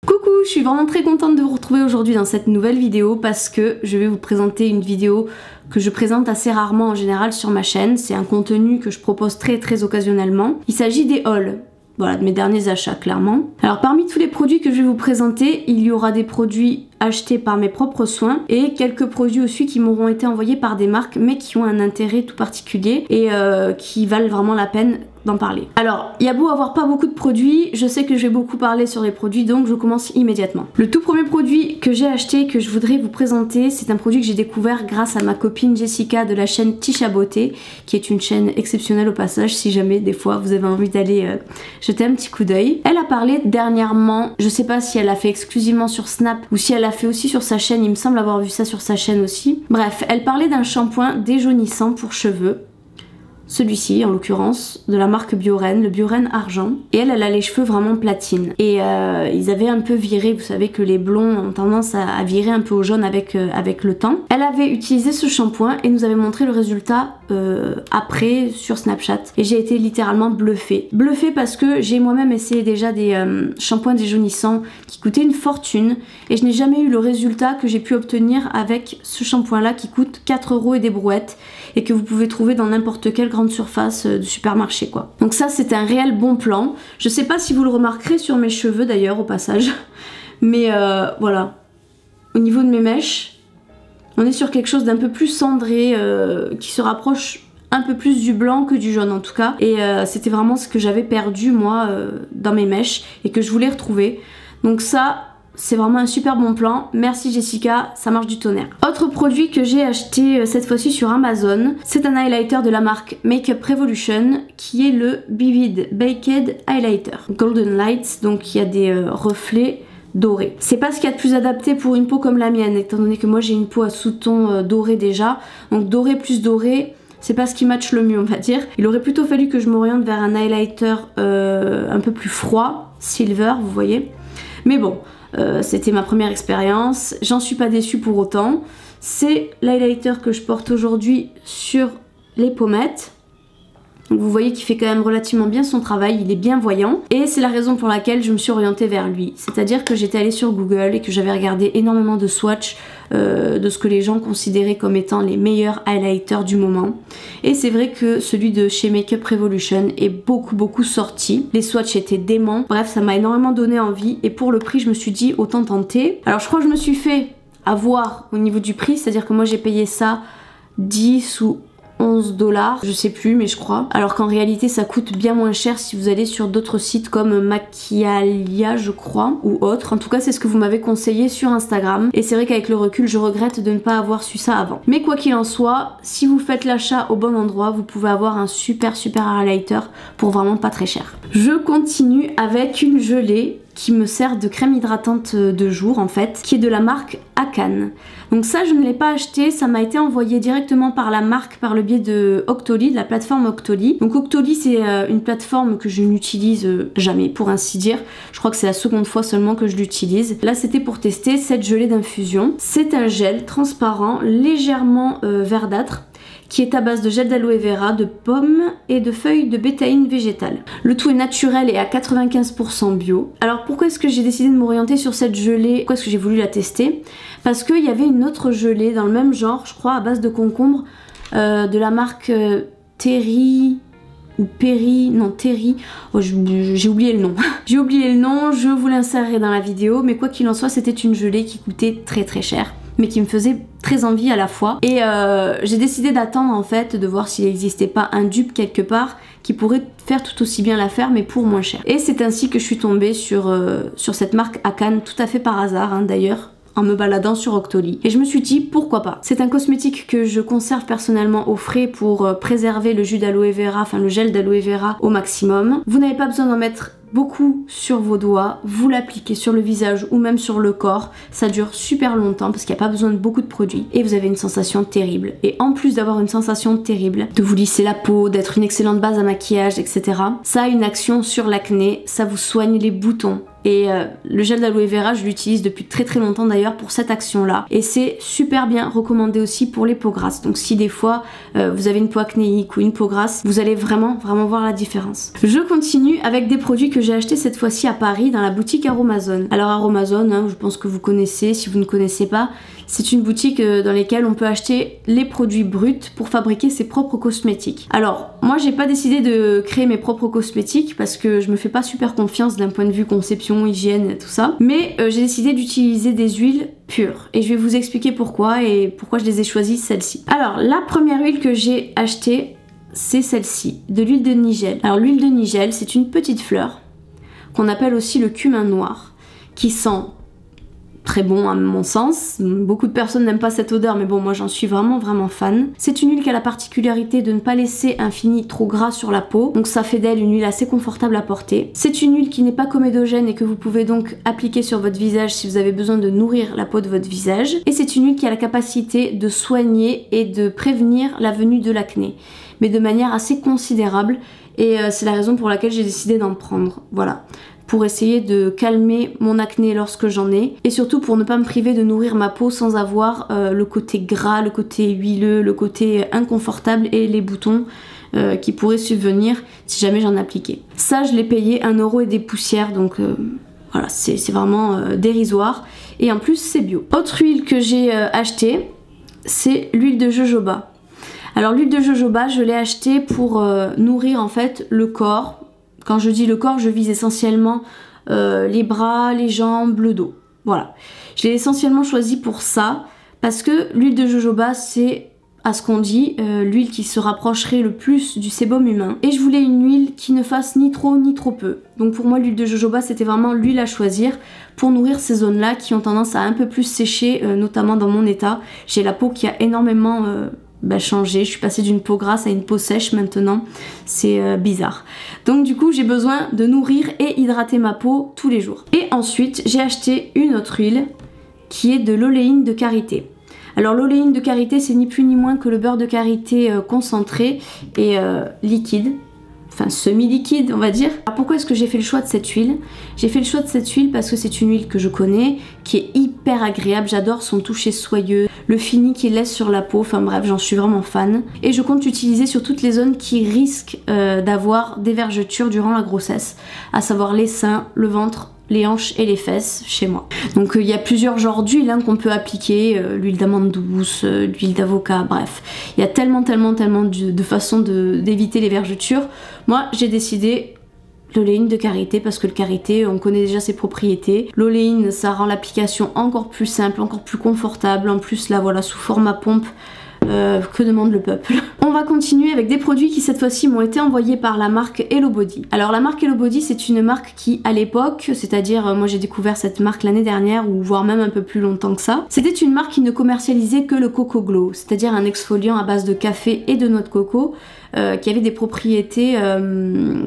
Coucou, je suis vraiment très contente de vous retrouver aujourd'hui dans cette nouvelle vidéo parce que je vais vous présenter une vidéo que je présente assez rarement en général sur ma chaîne. C'est un contenu que je propose très occasionnellement. Il s'agit des hauls. Voilà, de mes derniers achats clairement. Alors parmi tous les produits que je vais vous présenter, il y aura des produits achetés par mes propres soins et quelques produits aussi qui m'auront été envoyés par des marques mais qui ont un intérêt tout particulier et qui valent vraiment la peine d'en parler. Alors, il y a beau avoir pas beaucoup de produits, je sais que je vais beaucoup parler sur les produits donc je commence immédiatement. Le tout premier produit que j'ai acheté, que je voudrais vous présenter, c'est un produit que j'ai découvert grâce à ma copine Jessica de la chaîne Tisha Beauté, qui est une chaîne exceptionnelle au passage si jamais des fois vous avez envie d'aller jeter un petit coup d'œil. Elle a parlé dernièrement, je sais pas si elle l'a fait exclusivement sur Snap ou si elle l'a fait aussi sur sa chaîne, il me semble avoir vu ça sur sa chaîne aussi. Bref, elle parlait d'un shampoing déjaunissant pour cheveux. Celui-ci en l'occurrence, de la marque Bioren, le Bioren Argent. Et elle a les cheveux vraiment platine. Et ils avaient un peu viré, vous savez que les blonds ont tendance à virer un peu au jaune avec le temps. Elle avait utilisé ce shampoing et nous avait montré le résultat après sur Snapchat. Et j'ai été littéralement bluffée. Bluffée parce que j'ai moi-même essayé déjà des shampoings déjaunissants qui coûtaient une fortune. Et je n'ai jamais eu le résultat que j'ai pu obtenir avec ce shampoing là qui coûte 4 € et des brouettes. Et que vous pouvez trouver dans n'importe quelle grande surface de supermarché quoi. Donc ça c'est un réel bon plan. Je sais pas si vous le remarquerez sur mes cheveux d'ailleurs au passage. Mais voilà. Au niveau de mes mèches, on est sur quelque chose d'un peu plus cendré qui se rapproche un peu plus du blanc que du jaune en tout cas. Et c'était vraiment ce que j'avais perdu moi dans mes mèches et que je voulais retrouver. Donc ça... c'est vraiment un super bon plan, merci Jessica, ça marche du tonnerre. Autre produit que j'ai acheté cette fois-ci sur Amazon, c'est un highlighter de la marque Makeup Revolution qui est le Vivid Baked Highlighter Golden Lights, donc il y a des reflets dorés. C'est pas ce qu'il y a de plus adapté pour une peau comme la mienne, étant donné que moi j'ai une peau à sous-ton doré déjà, donc doré plus doré, c'est pas ce qui match le mieux on va dire. Il aurait plutôt fallu que je m'oriente vers un highlighter un peu plus froid, silver vous voyez, mais bon. C'était ma première expérience, j'en suis pas déçue pour autant. C'est l'highlighter que je porte aujourd'hui sur les pommettes. Donc vous voyez qu'il fait quand même relativement bien son travail, il est bien voyant. Et c'est la raison pour laquelle je me suis orientée vers lui. C'est-à-dire que j'étais allée sur Google et que j'avais regardé énormément de swatchs de ce que les gens considéraient comme étant les meilleurs highlighters du moment. Et c'est vrai que celui de chez Makeup Revolution est beaucoup sorti. Les swatchs étaient déments. Bref, ça m'a énormément donné envie. Et pour le prix, je me suis dit autant tenter. Alors je crois que je me suis fait avoir au niveau du prix. C'est-à-dire que moi j'ai payé ça 10 ou 11 $, je sais plus mais je crois. Alors qu'en réalité ça coûte bien moins cher si vous allez sur d'autres sites comme Maquialia je crois ou autre. En tout cas c'est ce que vous m'avez conseillé sur Instagram et c'est vrai qu'avec le recul je regrette de ne pas avoir su ça avant. Mais quoi qu'il en soit, si vous faites l'achat au bon endroit vous pouvez avoir un super highlighter pour vraiment pas très cher. Je continue avec une gelée qui me sert de crème hydratante de jour en fait, qui est de la marque Akan. Donc ça je ne l'ai pas acheté, ça m'a été envoyé directement par la marque par le biais de Octoly, de la plateforme Octoly. Donc Octoly c'est une plateforme que je n'utilise jamais pour ainsi dire. Je crois que c'est la seconde fois seulement que je l'utilise. Là c'était pour tester cette gelée d'infusion. C'est un gel transparent légèrement verdâtre qui est à base de gel d'aloe vera, de pommes et de feuilles de bétaïne végétale. Le tout est naturel et à 95% bio. Alors pourquoi est-ce que j'ai décidé de m'orienter sur cette gelée? Pourquoi est-ce que j'ai voulu la tester? Parce qu'il y avait une autre gelée dans le même genre, je crois, à base de concombre, de la marque Terry... ou Perry, non Terry, oh, j'ai oublié le nom. J'ai oublié le nom, je vous l'insérerai dans la vidéo, mais quoi qu'il en soit, c'était une gelée qui coûtait très cher, mais qui me faisait très envie à la fois. Et j'ai décidé d'attendre en fait, de voir s'il n'existait pas un dupe quelque part qui pourrait faire tout aussi bien l'affaire, mais pour moins cher. Et c'est ainsi que je suis tombée sur cette marque Akan, tout à fait par hasard hein, d'ailleurs, en me baladant sur Octoly. Et je me suis dit pourquoi pas. C'est un cosmétique que je conserve personnellement au frais pour préserver le jus d'aloe vera, enfin le gel d'aloe vera au maximum. Vous n'avez pas besoin d'en mettre beaucoup sur vos doigts, vous l'appliquez sur le visage ou même sur le corps, ça dure super longtemps parce qu'il n'y a pas besoin de beaucoup de produits et vous avez une sensation terrible. Et en plus d'avoir une sensation terrible, de vous lisser la peau, d'être une excellente base à maquillage, etc., ça a une action sur l'acné, ça vous soigne les boutons, Et le gel d'aloe vera, je l'utilise depuis très très longtemps d'ailleurs pour cette action-là. Et c'est super bien recommandé aussi pour les peaux grasses. Donc si des fois vous avez une peau acnéique ou une peau grasse, vous allez vraiment voir la différence. Je continue avec des produits que j'ai achetés cette fois-ci à Paris dans la boutique Aromazone. Alors Aromazone, hein, je pense que vous connaissez. Si vous ne connaissez pas, c'est une boutique dans laquelle on peut acheter les produits bruts pour fabriquer ses propres cosmétiques. Alors moi j'ai pas décidé de créer mes propres cosmétiques parce que je me fais pas super confiance d'un point de vue conception, hygiène, tout ça. Mais j'ai décidé d'utiliser des huiles pures. Et je vais vous expliquer pourquoi et pourquoi je les ai choisies celles-ci. Alors la première huile que j'ai achetée, c'est celle-ci, de l'huile de nigel. Alors l'huile de nigel, c'est une petite fleur qu'on appelle aussi le cumin noir, qui sent très bon à mon sens. Beaucoup de personnes n'aiment pas cette odeur, mais bon, moi j'en suis vraiment fan. C'est une huile qui a la particularité de ne pas laisser un fini trop gras sur la peau, donc ça fait d'elle une huile assez confortable à porter. C'est une huile qui n'est pas comédogène et que vous pouvez donc appliquer sur votre visage si vous avez besoin de nourrir la peau de votre visage. Et c'est une huile qui a la capacité de soigner et de prévenir la venue de l'acné, mais de manière assez considérable, et c'est la raison pour laquelle j'ai décidé d'en prendre. Voilà, pour essayer de calmer mon acné lorsque j'en ai, et surtout pour ne pas me priver de nourrir ma peau sans avoir le côté gras, le côté huileux, le côté inconfortable et les boutons qui pourraient subvenir si jamais j'en appliquais. Ça, je l'ai payé 1 € et des poussières, donc voilà, c'est vraiment dérisoire, et en plus c'est bio. Autre huile que j'ai achetée, c'est l'huile de jojoba. Alors l'huile de jojoba, je l'ai achetée pour nourrir en fait le corps. Quand je dis le corps, je vise essentiellement les bras, les jambes, le dos. Voilà. Je l'ai essentiellement choisi pour ça, parce que l'huile de jojoba, c'est, à ce qu'on dit, l'huile qui se rapprocherait le plus du sébum humain. Et je voulais une huile qui ne fasse ni trop ni trop peu. Donc pour moi, l'huile de jojoba, c'était vraiment l'huile à choisir pour nourrir ces zones-là qui ont tendance à un peu plus sécher, notamment dans mon état. J'ai la peau qui a énormément changé. Je suis passée d'une peau grasse à une peau sèche maintenant. C'est bizarre. Donc du coup, j'ai besoin de nourrir et hydrater ma peau tous les jours. Et ensuite, j'ai acheté une autre huile qui est de l'oléine de karité. Alors l'oléine de karité, c'est ni plus ni moins que le beurre de karité concentré et liquide. Enfin semi-liquide on va dire. Alors pourquoi est-ce que j'ai fait le choix de cette huile? J'ai fait le choix de cette huile parce que c'est une huile que je connais, qui est hyper agréable, j'adore son toucher soyeux, le fini qu'il laisse sur la peau, enfin bref, j'en suis vraiment fan. Et je compte l'utiliser sur toutes les zones qui risquent d'avoir des vergetures durant la grossesse, à savoir les seins, le ventre, les hanches et les fesses chez moi. Donc il y a plusieurs genres d'huile qu'on peut appliquer, l'huile d'amande douce, l'huile d'avocat, bref. Il y a tellement de façons d'éviter les vergetures. Moi j'ai décidé l'oléine de karité parce que le karité, on connaît déjà ses propriétés. L'oléine, ça rend l'application encore plus simple, encore plus confortable. En plus là voilà, sous format pompe. Que demande le peuple? On va continuer avec des produits qui cette fois-ci m'ont été envoyés par la marque Hello Body. Alors la marque Hello Body, c'est une marque qui à l'époque, c'est-à-dire moi j'ai découvert cette marque l'année dernière ou voire même un peu plus longtemps que ça, c'était une marque qui ne commercialisait que le Coco Glow, c'est-à-dire un exfoliant à base de café et de noix de coco qui avait des propriétés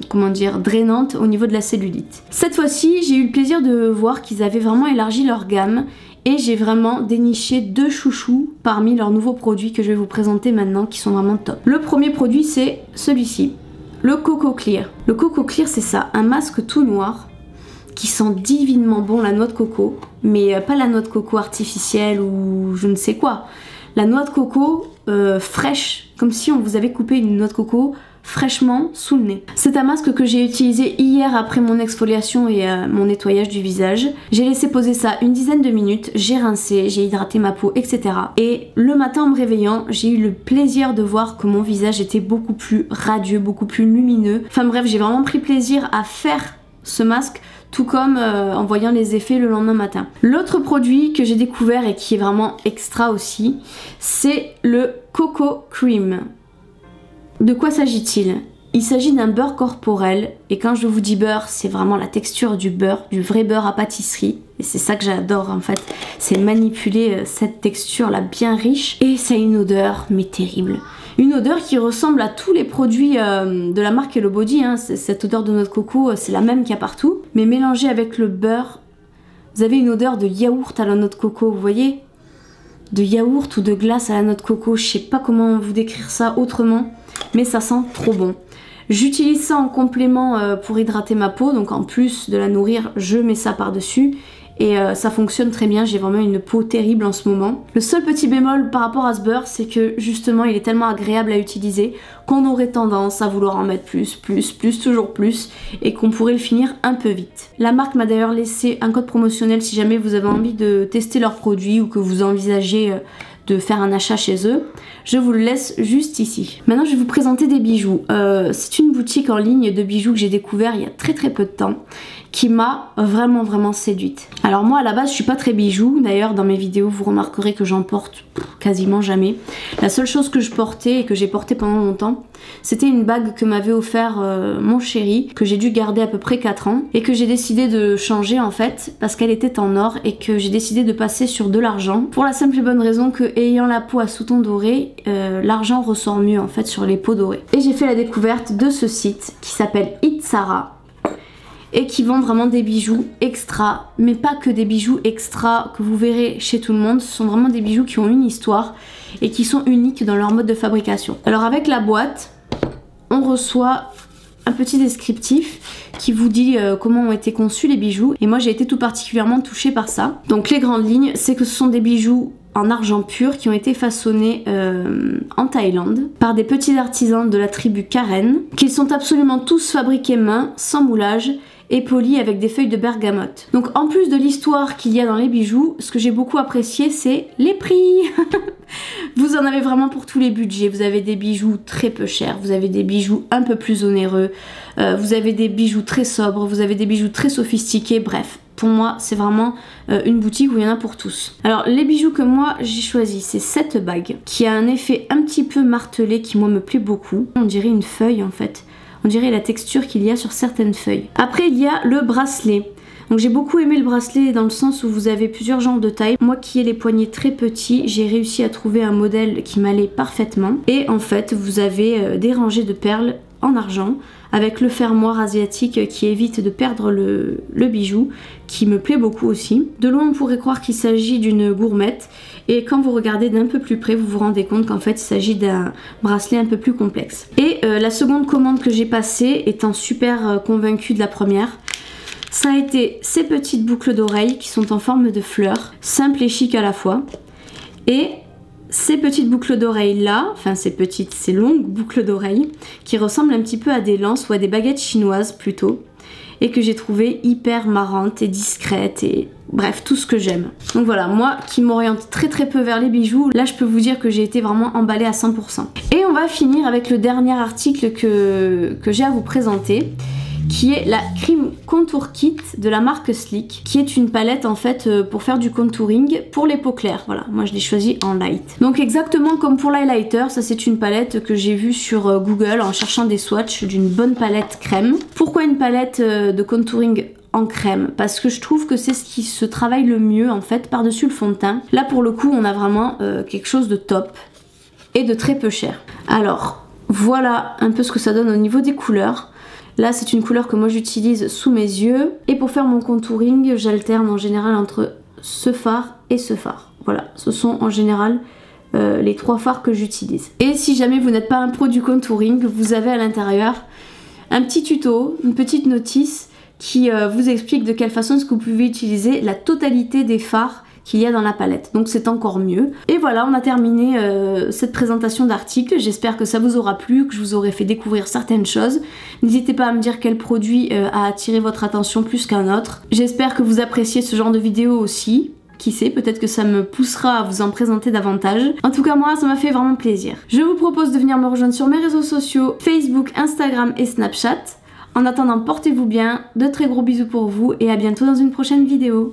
comment dire, drainantes au niveau de la cellulite. Cette fois-ci, j'ai eu le plaisir de voir qu'ils avaient vraiment élargi leur gamme. Et j'ai vraiment déniché 2 chouchous parmi leurs nouveaux produits que je vais vous présenter maintenant qui sont vraiment top. Le premier produit c'est celui-ci, le Coco Clear. Le Coco Clear c'est ça, un masque tout noir qui sent divinement bon la noix de coco, mais pas la noix de coco artificielle ou je ne sais quoi. La noix de coco fraîche, comme si on vous avait coupé une noix de coco fraîchement sous le nez. C'est un masque que j'ai utilisé hier après mon exfoliation et mon nettoyage du visage. J'ai laissé poser ça une dizaine de minutes, j'ai rincé, j'ai hydraté ma peau, etc. Et le matin en me réveillant, j'ai eu le plaisir de voir que mon visage était beaucoup plus radieux, beaucoup plus lumineux. Enfin bref, j'ai vraiment pris plaisir à faire ce masque, tout comme en voyant les effets le lendemain matin. L'autre produit que j'ai découvert et qui est vraiment extra aussi, c'est le Coco Cream. De quoi s'agit-il? Il s'agit d'un beurre corporel, et quand je vous dis beurre, c'est vraiment la texture du beurre, du vrai beurre à pâtisserie, et c'est ça que j'adore en fait, c'est manipuler cette texture là bien riche, et ça a une odeur mais terrible. Une odeur qui ressemble à tous les produits de la marque Hello Body, cette odeur de noix de coco, c'est la même qu'il y a partout, mais mélangée avec le beurre, vous avez une odeur de yaourt à la noix de coco, vous voyez? De yaourt ou de glace à la noix de coco, je sais pas comment vous décrire ça autrement, mais ça sent trop bon. J'utilise ça en complément pour hydrater ma peau, donc en plus de la nourrir, je mets ça par-dessus. Et ça fonctionne très bien, j'ai vraiment une peau terrible en ce moment. Le seul petit bémol par rapport à ce beurre, c'est que justement il est tellement agréable à utiliser qu'on aurait tendance à vouloir en mettre plus, toujours plus, et qu'on pourrait le finir un peu vite. La marque m'a d'ailleurs laissé un code promotionnel si jamais vous avez envie de tester leurs produits ou que vous envisagez de faire un achat chez eux. Je vous le laisse juste ici. Maintenant je vais vous présenter des bijoux. C'est une boutique en ligne de bijoux que j'ai découvert il y a très peu de temps, qui m'a vraiment séduite. Alors moi à la base je suis pas très bijoux, d'ailleurs dans mes vidéos vous remarquerez que j'en porte quasiment jamais. La seule chose que je portais et que j'ai porté pendant longtemps, c'était une bague que m'avait offert mon chéri, que j'ai dû garder à peu près 4 ans et que j'ai décidé de changer en fait parce qu'elle était en or et que j'ai décidé de passer sur de l'argent pour la simple et bonne raison que ayant la peau à sous-ton doré, l'argent ressort mieux en fait sur les peaux dorées. Et j'ai fait la découverte de ce site qui s'appelle Itsara et qui vend vraiment des bijoux extra, mais pas que des bijoux extra que vous verrez chez tout le monde, ce sont vraiment des bijoux qui ont une histoire et qui sont uniques dans leur mode de fabrication. Alors avec la boîte, on reçoit un petit descriptif qui vous dit comment ont été conçus les bijoux, et moi j'ai été tout particulièrement touchée par ça. Donc les grandes lignes, c'est que ce sont des bijoux en argent pur qui ont été façonnés en Thaïlande par des petits artisans de la tribu Karen, qu'ils sont absolument tous fabriqués main, sans moulage, et polis avec des feuilles de bergamote. Donc en plus de l'histoire qu'il y a dans les bijoux, ce que j'ai beaucoup apprécié c'est les prix. Vous en avez vraiment pour tous les budgets, vous avez des bijoux très peu chers, vous avez des bijoux un peu plus onéreux, vous avez des bijoux très sobres, vous avez des bijoux très sophistiqués, bref. Pour moi, c'est vraiment une boutique où il y en a pour tous. Alors, les bijoux que moi j'ai choisi, c'est cette bague qui a un effet un petit peu martelé qui moi me plaît beaucoup. On dirait une feuille en fait. On dirait la texture qu'il y a sur certaines feuilles. Après, il y a le bracelet. Donc j'ai beaucoup aimé le bracelet dans le sens où vous avez plusieurs genres de tailles. Moi qui ai les poignets très petits, j'ai réussi à trouver un modèle qui m'allait parfaitement. Et en fait, vous avez des rangées de perles en argent avec le fermoir asiatique qui évite de perdre le bijou, qui me plaît beaucoup aussi. De loin on pourrait croire qu'il s'agit d'une gourmette, et quand vous regardez d'un peu plus près vous vous rendez compte qu'en fait il s'agit d'un bracelet un peu plus complexe. Et la seconde commande que j'ai passée, étant super convaincue de la première, ça a été ces petites boucles d'oreilles qui sont en forme de fleurs, simples et chic à la fois, et ces petites boucles d'oreilles là, enfin ces longues boucles d'oreilles qui ressemblent un petit peu à des lances ou à des baguettes chinoises plutôt, et que j'ai trouvé hyper marrantes et discrètes et bref tout ce que j'aime. Donc voilà, moi qui m'oriente très peu vers les bijoux, là je peux vous dire que j'ai été vraiment emballée à 100%. Et on va finir avec le dernier article que j'ai à vous présenter, qui est la Cream Contour Kit de la marque Sleek, qui est une palette en fait pour faire du contouring pour les peaux claires. Voilà, moi je l'ai choisi en light. Donc exactement comme pour l'highlighter, ça c'est une palette que j'ai vue sur Google en cherchant des swatchs d'une bonne palette crème. Pourquoi une palette de contouring en crème? Parce que je trouve que c'est ce qui se travaille le mieux en fait par-dessus le fond de teint. Là pour le coup on a vraiment quelque chose de top et de très peu cher. Alors voilà un peu ce que ça donne au niveau des couleurs. Là c'est une couleur que moi j'utilise sous mes yeux, et pour faire mon contouring j'alterne en général entre ce fard et ce fard. Voilà, ce sont en général les 3 fards que j'utilise. Et si jamais vous n'êtes pas un pro du contouring, vous avez à l'intérieur un petit tuto, une petite notice qui vous explique de quelle façon est-ce que vous pouvez utiliser la totalité des fards qu'il y a dans la palette, donc c'est encore mieux. Et voilà, on a terminé cette présentation d'article. J'espère que ça vous aura plu, que je vous aurai fait découvrir certaines choses. N'hésitez pas à me dire quel produit a attiré votre attention plus qu'un autre. J'espère que vous appréciez ce genre de vidéo aussi. Qui sait, peut-être que ça me poussera à vous en présenter davantage. En tout cas moi ça m'a fait vraiment plaisir. Je vous propose de venir me rejoindre sur mes réseaux sociaux, Facebook, Instagram et Snapchat. En attendant, portez-vous bien, de très gros bisous pour vous et à bientôt dans une prochaine vidéo.